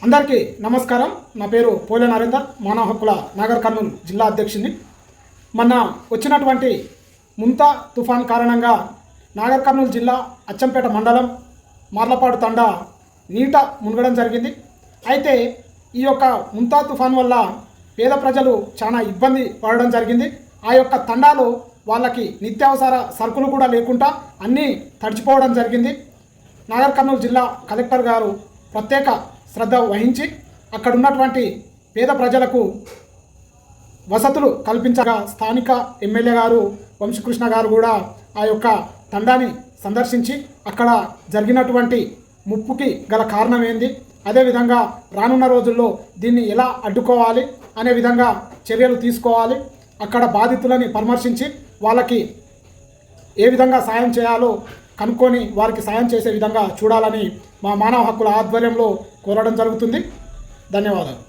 అందరికీ నమస్కారం. నా పేరు పోలే నరేందర్, మానవ హక్కుల నాగర్ కర్నూలు జిల్లా అధ్యక్షుడిని. మొన్న వచ్చినటువంటి ముంతా తుఫాన్ కారణంగా నాగర్ కర్నూలు జిల్లా అచ్చంపేట మండలం మార్లపాడు తండా నీట మునగడం జరిగింది. అయితే ఈ యొక్క ముంతా తుఫాన్ వల్ల పేద ప్రజలు చాలా ఇబ్బంది పడడం జరిగింది. ఆ యొక్క తండాలో వాళ్ళకి నిత్యావసర సరుకులు కూడా లేకుండా అన్నీ తడిచిపోవడం జరిగింది. నాగర్ కర్నూలు జిల్లా కలెక్టర్ గారు ప్రత్యేక శ్రద్ధ వహించి అక్కడ ఉన్నటువంటి పేద ప్రజలకు వసతులు కల్పించగా స్థానిక ఎమ్మెల్యే గారు వంశీకృష్ణ గారు కూడా ఆ యొక్క తండాని సందర్శించి అక్కడ జరిగినటువంటి ముప్పుకి గల కారణం ఏంది, అదేవిధంగా రానున్న రోజుల్లో దీన్ని ఎలా అడ్డుకోవాలి అనే విధంగా చర్యలు తీసుకోవాలి, అక్కడ బాధితులని పరామర్శించి వాళ్ళకి ఏ విధంగా సాయం చేయాలో కనుక్కొని వారికి సాయం చేసే విధంగా చూడాలని మా మానవ హక్కుల ఆధ్వర్యంలో కోరడం జరుగుతుంది. ధన్యవాదాలు.